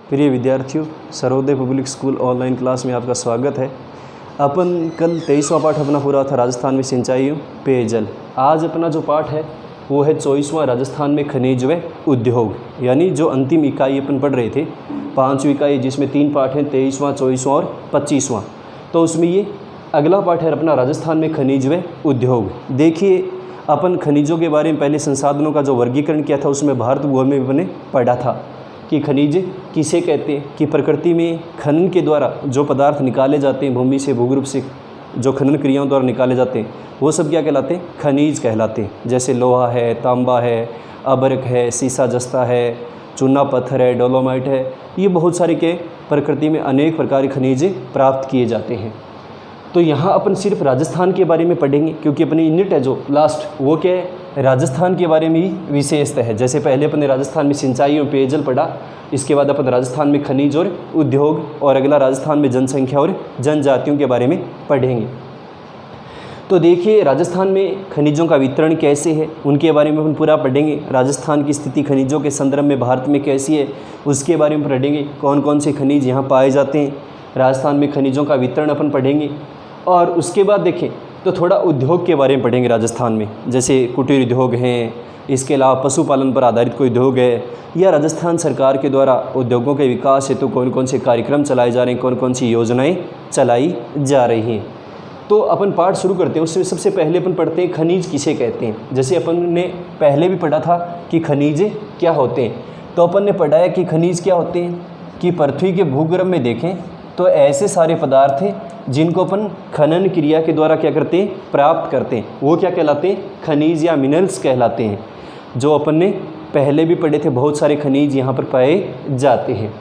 प्रिय विद्यार्थियों, Sarvodaya public school online class में आपका स्वागत है। अपन कल 23वां पाठ अपना पूरा था राजस्थान में सिंचाई पेयजल। आज अपना जो पाठ है वो है 24वां राजस्थान में खनिज व उद्योग, यानी जो अंतिम इकाई अपन पढ़ रहे थे 5वीं इकाई, जिसमें 3 पाठ हैं 23वां, 24वां और 25वां। तो उसमें ये अगला पाठ है अपना राजस्थान में खनिज व उद्योग। देखिए, अपन खनिजों के बारे में पहले संसाधनों का जो वर्गीकरण किया था उसमें भारत भूगोल में मैंने पढ़ा था कि खनिज किसे कहते हैं, कि प्रकृति में खनन के द्वारा जो पदार्थ निकाले जाते हैं भूमि से, भूगर्भ से जो खनन क्रियाओं द्वारा निकाले जाते हैं वो सब क्या कहलाते हैं? खनिज कहलाते हैं। जैसे लोहा है, तांबा है, अबरक है, सीसा जस्ता है, चूना पत्थर है, डोलोमाइट है, ये बहुत सारे के प्रकृति में अनेक प्रकार के खनिज प्राप्त किए जाते हैं। तो यहाँ अपन सिर्फ राजस्थान के बारे में पढ़ेंगे क्योंकि अपनी यूनिट है जो लास्ट वो क्या है, राजस्थान के बारे में ही विशेषता है। जैसे पहले अपने राजस्थान में सिंचाई और पेयजल पढ़ा, इसके बाद अपन राजस्थान में खनिज और उद्योग, और अगला राजस्थान में जनसंख्या और जनजातियों के बारे में पढ़ेंगे। तो देखिए, राजस्थान में खनिजों का वितरण कैसे है उनके बारे में अपन पूरा पढ़ेंगे। राजस्थान की स्थिति खनिजों के संदर्भ में भारत में कैसी है उसके बारे में पढ़ेंगे। कौन कौन से खनिज यहाँ पाए जाते हैं, राजस्थान में खनिजों का वितरण अपन पढ़ेंगे। और उसके बाद देखें तो थोड़ा उद्योग के बारे में पढ़ेंगे राजस्थान में, जैसे कुटीर उद्योग हैं, इसके अलावा पशुपालन पर आधारित कोई उद्योग है, या राजस्थान सरकार के द्वारा उद्योगों के विकास हेतु कौन कौन से कार्यक्रम चलाए जा रहे हैं, कौन कौन सी योजनाएं चलाई जा रही हैं। तो अपन पाठ शुरू करते हैं। उससे सबसे पहले अपन पढ़ते हैं खनिज किसे कहते हैं। जैसे अपन ने पहले भी पढ़ा था कि खनिज क्या होते हैं, तो अपन ने पढ़ा है कि खनिज क्या होते हैं कि पृथ्वी के भूगर्भ में देखें तो ऐसे सारे पदार्थ हैं जिनको अपन खनन क्रिया के द्वारा क्या करते हैं, प्राप्त करते हैं, वो क्या कहलाते हैं? खनिज या मिनरल्स कहलाते हैं। जो अपन ने पहले भी पढ़े थे, बहुत सारे खनिज यहाँ पर पाए जाते हैं।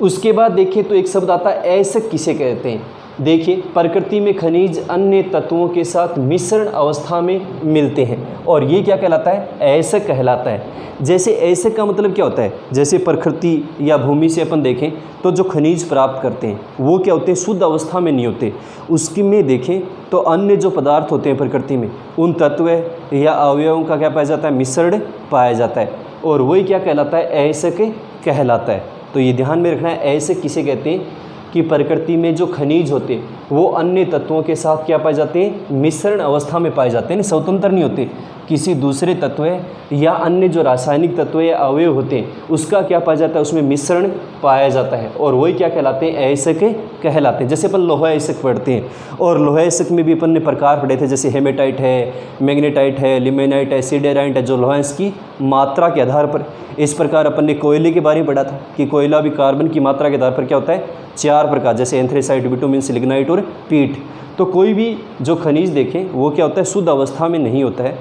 उसके बाद देखिए तो एक शब्द आता है अयस्क किसे कहते हैं। देखिए, प्रकृति में खनिज अन्य तत्वों के साथ मिश्रण अवस्था में मिलते हैं और ये क्या कहलाता है? अयस्क कहलाता है। जैसे अयस्क का मतलब क्या होता है, जैसे प्रकृति या भूमि से अपन देखें तो जो खनिज प्राप्त करते हैं वो क्या होते हैं? शुद्ध अवस्था में नहीं होते। उसकी में देखें तो अन्य जो पदार्थ होते हैं प्रकृति में उन तत्व या अवयवों का क्या पाया जाता है? मिश्रण पाया जाता है, और वही क्या कहलाता है? अयस्क कहलाता है। तो ये ध्यान में रखना है, अयस्क किसे कहते हैं कि प्रकृति में जो खनिज होते हैं वो अन्य तत्वों के साथ क्या पाए जाते हैं? मिश्रण अवस्था में पाए जाते हैं, स्वतंत्र नहीं होते। किसी दूसरे तत्व या अन्य जो रासायनिक तत्व या अवयव होते हैं उसका क्या पाया जाता है? उसमें मिश्रण पाया जाता है, और वही क्या कहलाते हैं? अयस्क कहलाते हैं। जैसे अपन लोहा अयस्क पढ़ते हैं, और लोहा अयस्क में भी अपन ने प्रकार पढ़े थे, जैसे हेमेटाइट है, मैग्नेटाइट है, लिमेनाइट है, सिडेराइट है, जो लोहा की मात्रा के आधार पर। इस प्रकार अपन ने कोयले के बारे में पढ़ा था कि कोयला भी कार्बन की मात्रा के आधार पर क्या होता है? 4 प्रकार, जैसे एंथ्रेसाइट, बिटुमिन, लिग्नाइट और पीट। तो कोई भी जो खनिज देखें वो क्या होता है? शुद्ध अवस्था में नहीं होता है।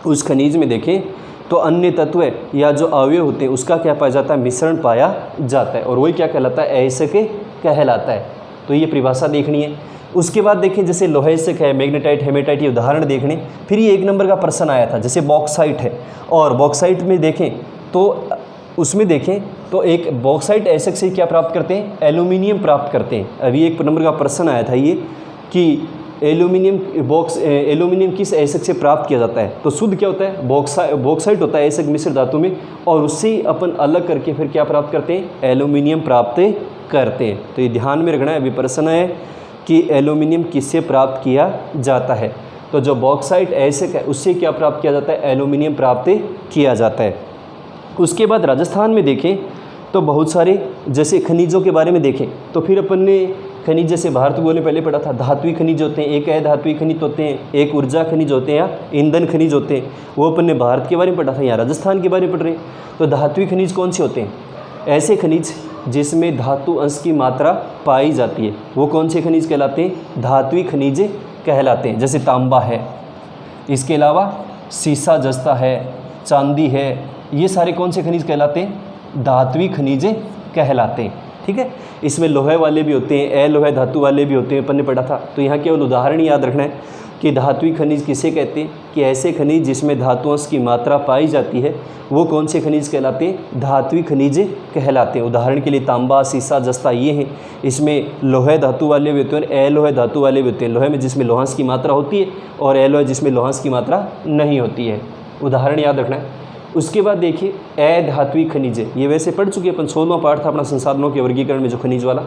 उस खनिज में देखें तो अन्य तत्व या जो अवयव होते हैं उसका क्या पाया जाता है? मिश्रण पाया जाता है, और वही क्या कहलाता है? अयस्क कहलाता है। तो ये परिभाषा देखनी है। उसके बाद देखें जैसे लोहा अयस्क है, मैग्नेटाइट, हेमेटाइट, ये उदाहरण देखने। फिर ये 1 नंबर का प्रश्न आया था, जैसे बॉक्साइट है, और बॉक्साइट में देखें तो उसमें देखें तो एक बॉक्साइट अयस्क से क्या प्राप्त करते हैं? एल्यूमिनियम प्राप्त करते हैं। अभी 1 नंबर का प्रश्न आया था ये कि एल्यूमिनियम किस अयस्क से प्राप्त किया जाता है। तो शुद्ध क्या होता है? बॉक्साइट होता है अयस्क मिश्र धातु में, और उससे अपन अलग करके फिर क्या प्राप्त करते हैं? एल्यूमिनियम प्राप्त करते हैं। तो ये ध्यान में रखना है। अभी प्रश्न है कि एल्यूमिनियम किससे प्राप्त किया जाता है। तो जो बॉक्साइट अयस्क है उससे क्या प्राप्त किया जाता है? एल्यूमिनियम प्राप्त किया जाता है। उसके बाद राजस्थान में देखें तो बहुत सारे जैसे खनिजों के बारे में देखें तो फिर अपन ने खनिज जैसे भारत भूगोल में पहले पढ़ा था, धात्विक खनिज होते हैं, एक अधात्विक खनिज होते हैं, एक ऊर्जा खनिज होते हैं या ईंधन खनिज होते हैं। वो अपन ने भारत के बारे में पढ़ा था, यहाँ राजस्थान के बारे में पढ़ रहे हैं। तो धात्विक खनिज कौन से होते हैं? ऐसे खनिज जिसमें धातु अंश की मात्रा पाई जाती है वो कौन से खनिज कहलाते हैं? धात्विक खनिज कहलाते हैं। जैसे तांबा है, इसके अलावा सीसा जस्ता है, चांदी है, ये सारे कौन से खनिज कहलाते हैं? धात्विक खनिज कहलाते हैं। ठीक है, इसमें लोहे वाले भी होते हैं, अलोहे धातु वाले भी होते हैं, अपन ने पढ़ा था। तो यहाँ केवल उदाहरण याद रखना है कि धात्विक खनिज किसे कहते हैं कि ऐसे खनिज जिसमें धातु अंश की मात्रा पाई जाती है वो कौन से खनिज कहलाते हैं? धात्विक खनिज कहलाते हैं। उदाहरण के लिए तांबा, सीसा, जस्ता ये हैं। इसमें लोहे धातु वाले भी होते हैं और अलोहे धातु वाले भी होते हैं। लोहे में जिसमें लोहांश की मात्रा होती है और अलोहे जिसमें लोहांश की मात्रा नहीं होती है। उदाहरण याद रखना है। उसके बाद देखिए अधात्विक खनिज, ये वैसे पढ़ चुके अपन, 16वां पाठ था अपना संसाधनों के वर्गीकरण में जो खनिज वाला।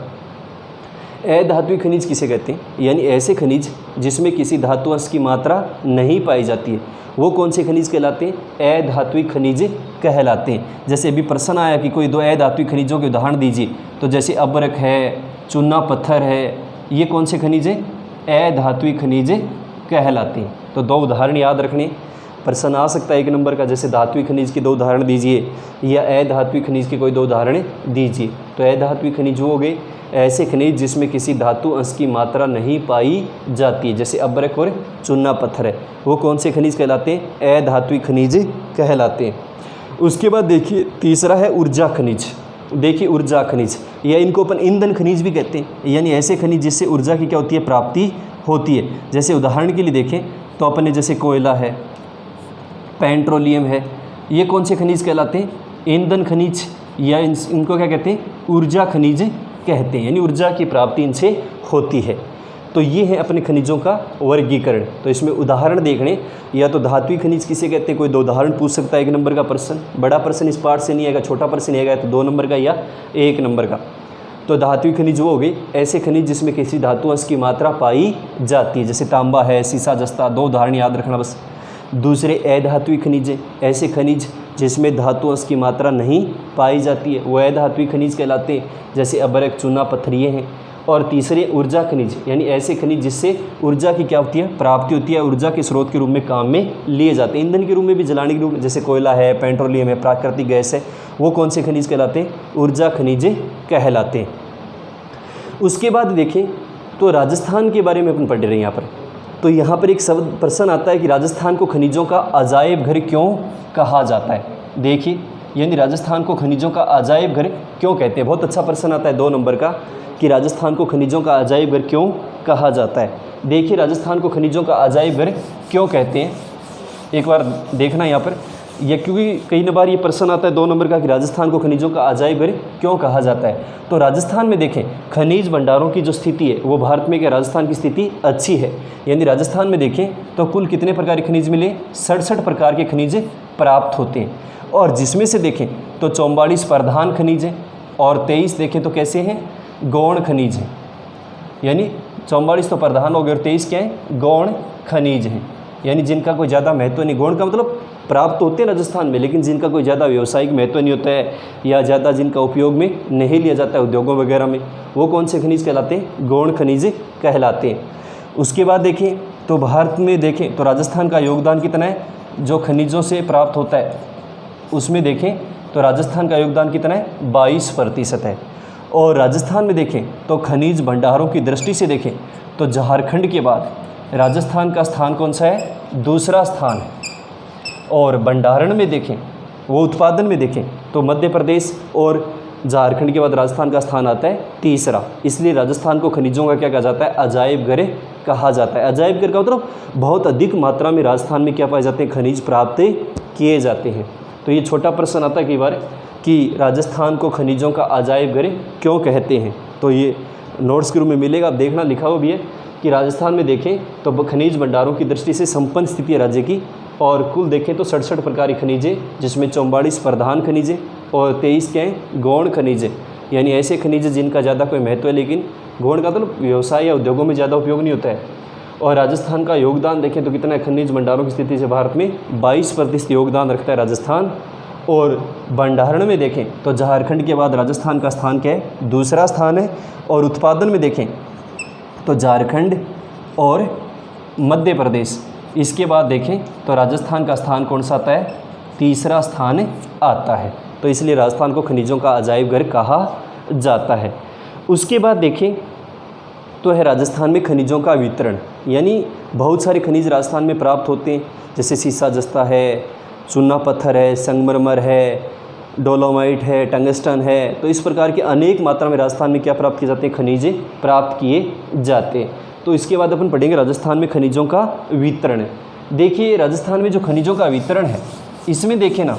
अधात्विक खनिज किसे कहते हैं? यानी ऐसे खनिज जिसमें किसी धातु अंश की मात्रा नहीं पाई जाती है, वो कौन से खनिज कहलाते हैं? अधात्विक खनिज कहलाते हैं। जैसे अभी प्रश्न आया कि कोई दो अधात्विक खनिजों के उदाहरण दीजिए, तो जैसे अबरक है, चूना पत्थर है, ये कौन से खनिज है? अधात्विक खनिज कहलाते हैं। तो दो उदाहरण याद रखने, प्रश्न आ सकता है 1 नंबर का, जैसे धात्विक खनिज के 2 उदाहरण दीजिए या अधात्विक खनिज के कोई 2 उदाहरण दीजिए। तो अधात्विक खनिज हो गए ऐसे खनिज जिसमें किसी धातु अंश की मात्रा नहीं पाई जाती है, जैसे अबरक और चूना पत्थर है, वो कौन से खनिज कहलाते हैं? अधात्विक खनिज कहलाते हैं। उसके बाद देखिए तीसरा है ऊर्जा खनिज। देखिए ऊर्जा खनिज, या इनको अपन ईंधन खनिज भी कहते हैं, यानी ऐसे खनिज जिससे ऊर्जा की क्या होती है? प्राप्ति होती है। जैसे उदाहरण के लिए देखें तो अपने जैसे कोयला है, पेट्रोलियम है, ये कौन से खनिज कहलाते हैं? ईंधन खनिज, या इनको क्या कहते हैं? ऊर्जा खनिज कहते हैं, यानी ऊर्जा की प्राप्ति इनसे होती है। तो ये है अपने खनिजों का वर्गीकरण। तो इसमें उदाहरण देखने, या तो धात्विक खनिज किसे कहते हैं, कोई 2 उदाहरण पूछ सकता है 1 नंबर का प्रश्न। बड़ा प्रश्न इस पाठ से नहीं आएगा, छोटा प्रश्न आएगा तो 2 नंबर का या 1 नंबर का। तो धात्विक खनिज वो हो गए ऐसे खनिज जिसमें किसी धातु अंश की मात्रा पाई जाती है, जैसे तांबा है, सीसा, जस्ता, 2 उदाहरण याद रखना बस। दूसरे अधात्विक खनिज, ऐसे खनिज जिसमें धातु अंश की मात्रा नहीं पाई जाती है, वो अधात्विक खनिज कहलाते हैं, जैसे अबरक, चूना पत्थर ये हैं। और तीसरे ऊर्जा खनिज, यानी ऐसे खनिज जिससे ऊर्जा की क्या होती है? प्राप्ति होती है, ऊर्जा के स्रोत के रूप में काम में लिए जाते हैं, ईंधन के रूप में भी, जलाने के रूप में, जैसे कोयला है, पेट्रोलियम है, प्राकृतिक गैस है, वो कौन से खनिज कहलाते हैं? ऊर्जा खनिज कहलाते हैं। उसके बाद देखें तो राजस्थान के बारे में अपन पढ़ रहे हैं यहाँ पर। तो यहाँ पर एक शब्द प्रश्न आता है कि राजस्थान को खनिजों का अजायब घर क्यों कहा जाता है? देखिए, यानी राजस्थान को खनिजों का अजायब घर क्यों कहते हैं? बहुत अच्छा प्रश्न आता है 2 नंबर का कि राजस्थान को खनिजों का अजायब घर क्यों कहा जाता है। देखिए राजस्थान को खनिजों का अजायब घर क्यों कहते हैं, एक बार देखना यहाँ पर, या क्योंकि कई बार ये प्रश्न आता है 2 नंबर का कि राजस्थान को खनिजों का अजायब घर क्यों कहा जाता है। तो राजस्थान में देखें खनिज भंडारों की जो स्थिति है वो भारत में क्या राजस्थान की स्थिति अच्छी है। यानी राजस्थान में देखें तो कुल कितने प्रकार के खनिज मिले? 67 प्रकार के खनिज प्राप्त होते हैं, और जिसमें से देखें तो 44 प्रधान खनिज हैं और 23 देखें तो कैसे हैं? गौण खनिज हैं। यानी 44 तो प्रधान हो गए और 23 क्या हैं? गौण खनिज हैं, यानी जिनका कोई ज़्यादा महत्व नहीं। गौण का मतलब प्राप्त होते हैं राजस्थान में, लेकिन जिनका कोई ज़्यादा व्यावसायिक महत्व नहीं होता है या ज़्यादा जिनका उपयोग में नहीं लिया जाता है उद्योगों वगैरह में, वो कौन से खनिज कहलाते हैं? गौण खनिज कहलाते हैं। उसके बाद देखें तो भारत में देखें तो राजस्थान का योगदान कितना है जो खनिजों से प्राप्त होता है, उसमें देखें तो राजस्थान का योगदान कितना है? 22% है। और राजस्थान में देखें तो खनिज भंडारों की दृष्टि से देखें तो झारखंड के बाद राजस्थान का स्थान कौन सा है? दूसरा स्थान है। और भंडारण में देखें, वो उत्पादन में देखें तो मध्य प्रदेश और झारखंड के बाद राजस्थान का स्थान आता है तीसरा। इसलिए राजस्थान को खनिजों का क्या कहा जाता है? अजायब घर कहा जाता है। अजायब घर का मतलब बहुत अधिक मात्रा में राजस्थान में क्या पाए जाते हैं? खनिज प्राप्त किए जाते हैं। तो ये छोटा प्रश्न आता है कई बार कि राजस्थान को खनिजों का अजायब घर क्यों कहते हैं, तो ये नोट्स के रूप में मिलेगा, आप देखना, लिखा हुआ भी है कि राजस्थान में देखें तो खनिज भंडारों की दृष्टि से संपन्न स्थिति है राज्य की, और कुल देखें तो 67 प्रकार की खनिजें, जिसमें 44 प्रधान खनिजें और 23 क्या हैं? गौण खनिजें, यानी ऐसे खनिज जिनका ज़्यादा कोई महत्व है लेकिन गौण का तो व्यवसाय या उद्योगों में ज़्यादा उपयोग नहीं होता है। और राजस्थान का योगदान देखें तो कितना है? खनिज भंडारों की स्थिति से भारत में 22% योगदान रखता है राजस्थान। और भंडारण में देखें तो झारखंड के बाद राजस्थान का स्थान क्या है? दूसरा स्थान है। और उत्पादन में देखें तो झारखंड और मध्य प्रदेश, इसके बाद देखें तो राजस्थान का स्थान कौन सा आता है? तीसरा स्थान आता है। तो इसलिए राजस्थान को खनिजों का अजायब घर कहा जाता है। उसके बाद देखें तो है राजस्थान में खनिजों का वितरण, यानी बहुत सारे खनिज राजस्थान में प्राप्त होते हैं, जैसे सीसा जस्ता है, चूना पत्थर है, संगमरमर है, डोलोमाइट है, टंगस्टन है। तो इस प्रकार के अनेक मात्रा में राजस्थान में क्या प्राप्त किए जाते हैं? खनिज प्राप्त किए जाते हैं। तो इसके बाद अपन पढ़ेंगे राजस्थान में खनिजों का वितरण। देखिए राजस्थान में जो खनिजों का वितरण है, इसमें देखें ना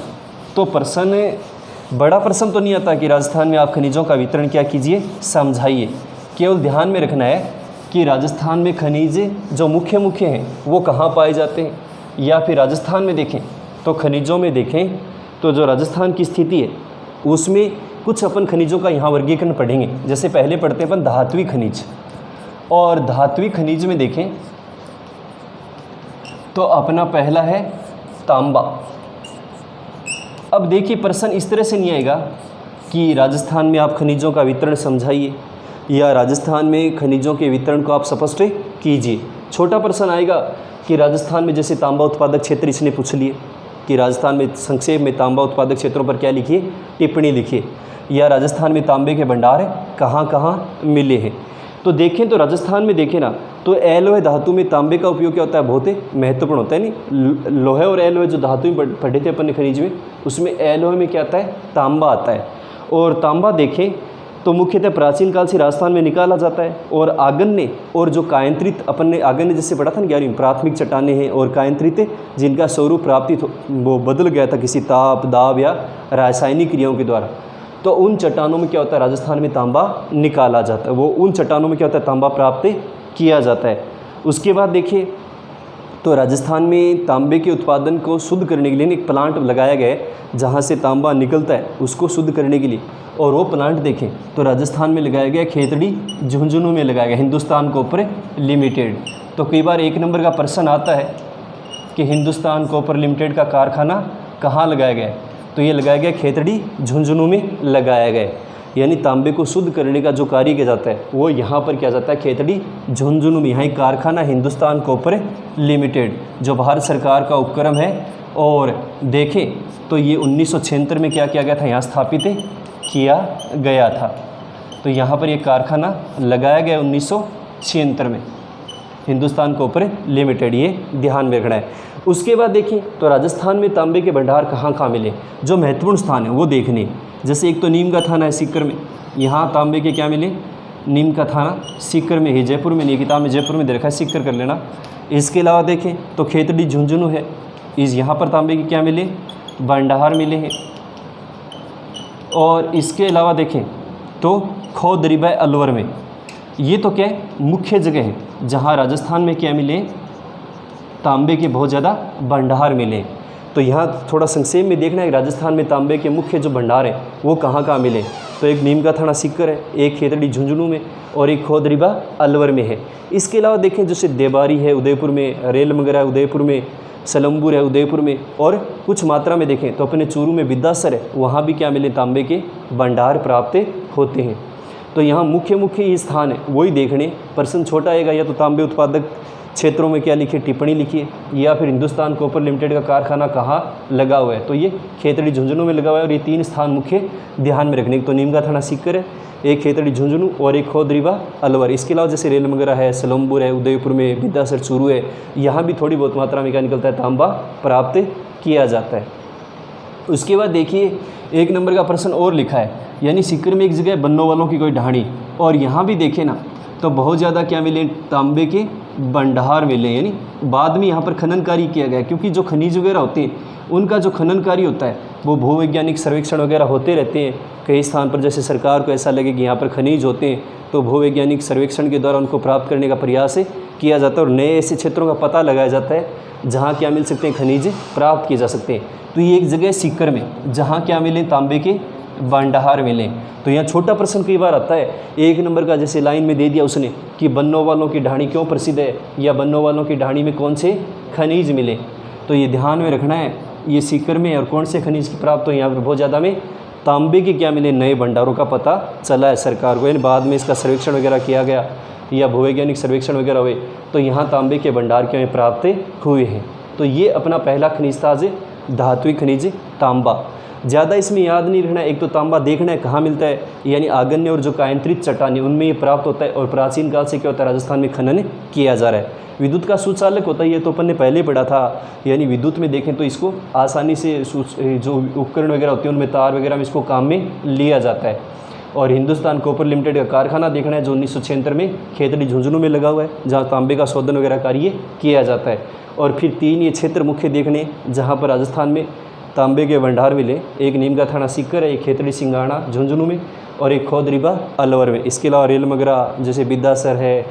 तो प्रश्न, बड़ा प्रश्न तो नहीं आता कि राजस्थान में आप खनिजों का वितरण क्या कीजिए? समझाइए। केवल ध्यान में रखना है कि राजस्थान में खनिज जो मुख्य हैं वो कहाँ पाए जाते हैं, या फिर राजस्थान में देखें तो खनिजों में देखें तो जो राजस्थान की स्थिति है उसमें कुछ अपन खनिजों का यहाँ वर्गीकरण पढ़ेंगे। जैसे पहले पढ़ते हैं अपन धात्विक खनिज, और धात्विक खनिज में देखें तो अपना पहला है तांबा। अब देखिए प्रश्न इस तरह से नहीं आएगा कि राजस्थान में आप खनिजों का वितरण समझाइए या राजस्थान में खनिजों के वितरण को आप स्पष्ट कीजिए। छोटा प्रश्न आएगा कि राजस्थान में जैसे तांबा उत्पादक क्षेत्र इसने पूछ लिए कि राजस्थान में संक्षेप में तांबा उत्पादक क्षेत्रों पर क्या लिखिए, टिप्पणी लिखिए, या राजस्थान में तांबे के भंडार कहाँ कहाँ मिले हैं। तो देखें तो राजस्थान में देखें ना तो एलोहे धातु में तांबे का उपयोग क्या होता है, बहुत ही महत्वपूर्ण होता है। नहीं, लोहे और एलोहे जो धातु में पढ़े थे अपन खनिज में, उसमें एलोहे में क्या आता है, तांबा आता है। और तांबा देखें तो मुख्यतः प्राचीन काल से राजस्थान में निकाला जाता है। और आगन्य और जो कायंत्रित, अपन ने आगन्य जैसे पढ़ा था ना 11वीं, प्राथमिक चट्टानें हैं, और कायंत्रित जिनका स्वरूप प्राप्ति वो बदल गया था किसी ताप दाब या रासायनिक क्रियाओं के द्वारा, तो उन चट्टानों में क्या होता है, राजस्थान में तांबा निकाला जाता है। वो उन चट्टानों में क्या होता है, तांबा प्राप्त किया जाता है। उसके बाद देखिए तो राजस्थान में तांबे के उत्पादन को शुद्ध करने के लिए एक प्लांट लगाया गया है जहाँ से तांबा निकलता है उसको शुद्ध करने के लिए। और वो प्लांट देखें तो राजस्थान में लगाया गया, खेतड़ी झुंझुनू में लगाया गया, हिंदुस्तान कॉपर लिमिटेड। तो कई बार 1 नंबर का प्रश्न आता है कि हिंदुस्तान कॉपर लिमिटेड का कारखाना कहाँ लगाया गया है, तो ये लगाया गया खेतड़ी झुंझुनू में लगाया गया। यानी तांबे को शुद्ध करने का जो कार्य किया जाता है वो यहाँ पर किया जाता है खेतड़ी झुंझुनू में। यहाँ एक कारखाना हिंदुस्तान कॉपर लिमिटेड जो भारत सरकार का उपक्रम है। और देखें तो ये 1976 में क्या किया गया था, यहाँ स्थापित किया गया था। तो यहाँ पर ये कारखाना लगाया गया 1976 में, हिंदुस्तान कॉपर लिमिटेड, ये ध्यान में रखना है। उसके बाद देखिए तो राजस्थान में तांबे के भंडार कहाँ कहाँ मिले, जो महत्वपूर्ण स्थान है वो देखने। जैसे एक तो नीम का थाना है सीकर में, यहाँ तांबे के क्या मिले, नीम का थाना सीकर में है, जयपुर में नहीं, किताब में जयपुर में दे रखा है, सीकर कर लेना। इसके अलावा देखें तो खेतड़ी झुंझुनू है, इस यहाँ पर तांबे के क्या मिले, भंडार मिले हैं। और इसके अलावा देखें तो खोदरीबा अलवर में, ये तो क्या है, मुख्य जगह है जहाँ राजस्थान में क्या मिले, तांबे के बहुत ज़्यादा भंडार मिले। तो यहाँ थोड़ा संक्षेप में देखना है राजस्थान में तांबे के मुख्य जो भंडार हैं वो कहाँ कहाँ मिले। तो एक नीम का थाना सीकर है, एक खेतड़ी झुंझुनू में, और एक खोदरीबा अलवर में है। इसके अलावा देखें जैसे देबारी है उदयपुर में, रेलमंगरा है उदयपुर में, सलम्बुर है उदयपुर में, और कुछ मात्रा में देखें तो अपने चूरू में विद्यासर है, वहाँ भी क्या मिले, तांबे के भंडार प्राप्त होते हैं। तो यहाँ मुख्य ये स्थान है वही देखने। प्रश्न छोटा आएगा, या तो तांबे उत्पादक क्षेत्रों में क्या लिखिए, टिप्पणी लिखिए, या फिर हिंदुस्तान कॉपर लिमिटेड का कारखाना कहाँ लगा हुआ है, तो ये खेतड़ी झुंझुनू में लगा हुआ है। और ये 3 स्थान मुख्य ध्यान में रखने, तो नीम का थाना सीकर है, एक खेतड़ी झुंझुनू और एक खोदरीबा अलवर। इसके अलावा जैसे रेलमंगरा है, सलम्बुर है उदयपुर में, विद्यासर चूरू है, यहाँ भी थोड़ी बहुत मात्रा में क्या निकलता है, तांबा प्राप्त किया जाता है। उसके बाद देखिए 1 नंबर का प्रश्न और लिखा है, यानी सीकर में एक जगह बन्नों वालों की कोई ढाणी, और यहाँ भी देखें ना तो बहुत ज़्यादा क्या मिले, तांबे के भंडार मिले। यानी बाद में यहाँ पर खनन कार्य किया गया, क्योंकि जो खनिज वगैरह होते हैं उनका जो खनन कार्य होता है वो भूवैज्ञानिक सर्वेक्षण वगैरह होते रहते हैं। कई स्थान पर जैसे सरकार को ऐसा लगे कि यहाँ पर खनिज होते हैं तो भूवैज्ञानिक सर्वेक्षण के द्वारा उनको प्राप्त करने का प्रयास किया जाता है, और नए ऐसे क्षेत्रों का पता लगाया जाता है जहाँ क्या मिल सकते हैं, खनिज प्राप्त किए जा सकते हैं। तो ये एक जगह सीकर में जहाँ क्या मिले, तांबे के भंडार मिले। तो यहाँ छोटा प्रश्न कई बार आता है 1 नंबर का, जैसे लाइन में दे दिया उसने कि बन्नों वालों की ढाणी क्यों प्रसिद्ध है, या बन्नों वालों की ढाणी में कौन से खनिज मिले। तो ये ध्यान में रखना है, ये सीकर में और कौन से खनिज की प्राप्त हो, यहाँ पर बहुत ज़्यादा में तांबे के क्या मिले, नए भंडारों का पता चला है सरकार को। यानी बाद में इसका सर्वेक्षण वगैरह किया गया या भूवैज्ञानिक सर्वेक्षण वगैरह हुए तो यहाँ तांबे के भंडार के प्राप्त हुए हैं। तो ये अपना पहला खनिज था धात्विक खनिज तांबा। ज़्यादा इसमें याद नहीं रहना है, एक तो तांबा देखना है कहाँ मिलता है, यानी आगन्य और जो कायंत्रित चट्टानें उनमें ये प्राप्त होता है। और प्राचीन काल से क्या होता है, राजस्थान में खनन किया जा रहा है। विद्युत का सुचालक होता है, ये तो अपन ने पहले पढ़ा था। यानी विद्युत में देखें तो इसको आसानी से जो उपकरण वगैरह होते हैं उनमें तार वगैरह में इसको काम में लिया जाता है। और हिंदुस्तान कॉपर लिमिटेड का कारखाना देखना है जो 1976 में खेतड़ी झुंझुनू में लगा हुआ है, जहाँ तांबे का शोधन वगैरह कार्य किया जाता है। और फिर 3 ये क्षेत्र मुख्य देखने जहाँ पर राजस्थान में तांबे के भंडार मिले, एक नीम का थाना सीकर है, एक खेतड़ी सिंगाणा झुंझुनू में, और एक खोदरीबा अलवर में। इसके अलावा रेलमंगरा जैसे विद्यासर है,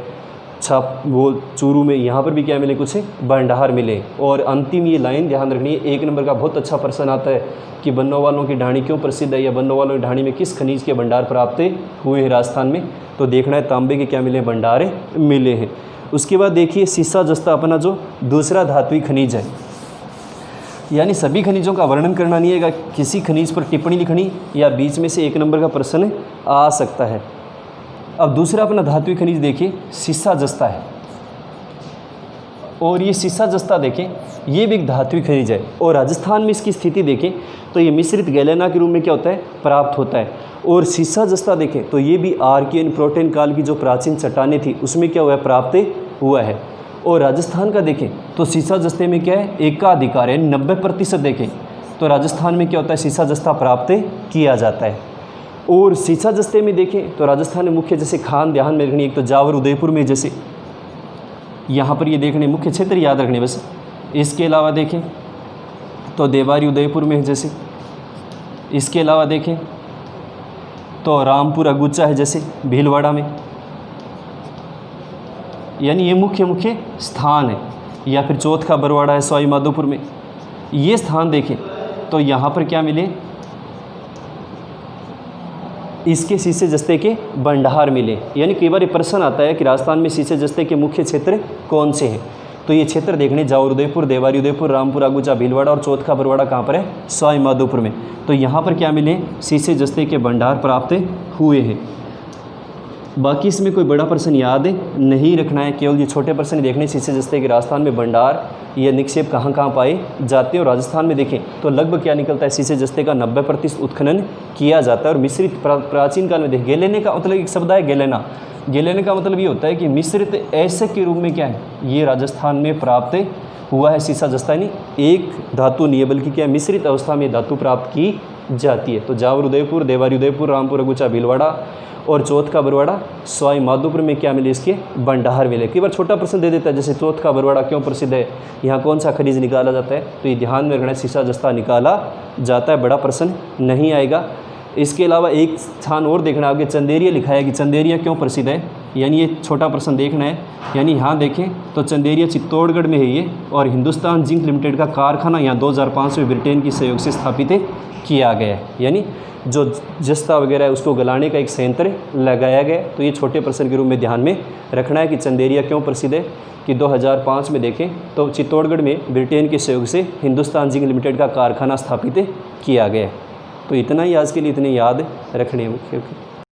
वो चूरू में यहाँ पर भी क्या मिले, कुछ भंडार मिले। और अंतिम ये लाइन ध्यान रखनी है, 1 नंबर का बहुत अच्छा प्रश्न आता है कि बन्नोवालों की ढाणी क्यों प्रसिद्ध है, या बन्नोवालों की ढाणी में किस खनिज के भंडार प्राप्त हुए हैं राजस्थान में। तो देखना है तांबे के क्या मिले, भंडार मिले हैं। उसके बाद देखिए सीसा जस्ता अपना जो दूसरा धातुई खनिज है, यानी सभी खनिजों का वर्णन करना नहीं है, किसी खनिज पर टिप्पणी लिखनी या बीच में से 1 नंबर का प्रश्न आ सकता है। अब दूसरा अपना धातुई खनिज देखिए सीसा जस्ता है, और ये सीसा जस्ता देखें ये भी एक धातुई खनिज है, और राजस्थान में इसकी स्थिति देखें तो ये मिश्रित गैलेना के रूप में क्या होता है, प्राप्त होता है। और सीसा जस्ता देखें तो ये भी आर्कियन प्रोटेन काल की जो प्राचीन चट्टानें थी उसमें क्या हुआ है, प्राप्त हुआ है। और राजस्थान का देखें तो सीसा जस्ते में क्या है, एकाधिकार है, 90% देखें तो राजस्थान में क्या होता है, सीसा जस्ता प्राप्त किया जाता है। और सीसा जस्ते में देखें तो राजस्थान में मुख्य जैसे खान ध्यान में रखनी, एक तो जावर उदयपुर में, जैसे यहाँ पर ये देखने मुख्य क्षेत्र याद रखने बस। इसके अलावा देखें तो देवारी उदयपुर में है जैसे, इसके अलावा देखें तो रामपुर अगुचा है जैसे भीलवाड़ा में, यानी ये मुख्य स्थान है। या फिर चौथ का बरवाड़ा है सवाई माधोपुर में। ये स्थान देखें तो यहाँ पर क्या मिले, इसके सीसे जस्ते के भंडार मिले। यानी कई बार ये प्रश्न आता है कि राजस्थान में सीसे जस्ते के मुख्य क्षेत्र कौन से हैं, तो ये क्षेत्र देखने जावर उदयपुर, देवारी उदयपुर, रामपुर अगुचा भीलवाड़ा और चौथ का बरवाड़ा कहाँ पर है, सवाई माधोपुर में। तो यहाँ पर क्या मिले, सीसे जस्ते के भंडार प्राप्त हुए हैं। बाकी इसमें कोई बड़ा प्रश्न याद नहीं रखना है, केवल ये छोटे प्रश्न देखने सीसे जस्ते के राजस्थान में भंडार या निक्षेप कहाँ कहाँ पाए जाते हैं। और राजस्थान में देखें तो लगभग क्या निकलता है, सीसे जस्ते का 90% उत्खनन किया जाता है। और मिश्रित प्राचीन काल में देखें, गेलेने का मतलब एक शब्द है गेलेना, गेलेने का मतलब ये होता है कि मिश्रित ऐसे के रूप में क्या है, ये राजस्थान में प्राप्त हुआ है सीसा जस्ता, यानी एक धातु नहीं है बल्कि क्या मिश्रित अवस्था में धातु प्राप्त की जाती है। तो जावर उदयपुर, देवारी उदयपुर, रामपुर अगुचा भीलवाड़ा और चौथ का बरवाड़ा सवाई माधोपुर में क्या मिले, इसके भंडार मिले। कई बार छोटा प्रश्न दे देता है, जैसे चौथ का बरवाड़ा क्यों प्रसिद्ध है, यहाँ कौन सा खनिज निकाला जाता है, तो ये ध्यान में रखना है, सीसा जस्ता निकाला जाता है, बड़ा प्रश्न नहीं आएगा। इसके अलावा एक स्थान और देखना, आगे चंदेरिया लिखा है कि चंदेरिया क्यों प्रसिद्ध है, यानी ये छोटा प्रश्न देखना है। यानी यहाँ देखें तो चंदेरिया चित्तौड़गढ़ में है ये, और हिंदुस्तान जिंक लिमिटेड का कारखाना यहाँ 2005 में ब्रिटेन के सहयोग से स्थापित किया गया है, यानी जो जस्ता वगैरह है उसको गलाने का एक संयंत्र लगाया गया। तो ये छोटे प्रश्न के रूप में ध्यान में रखना है कि चंदेरिया क्यों प्रसिद्ध है, कि 2005 में देखें तो चित्तौड़गढ़ में ब्रिटेन के सहयोग से हिंदुस्तान जिंक लिमिटेड का कारखाना स्थापित किया गया है। तो इतना ही आज के लिए, इतने याद रखने हैं।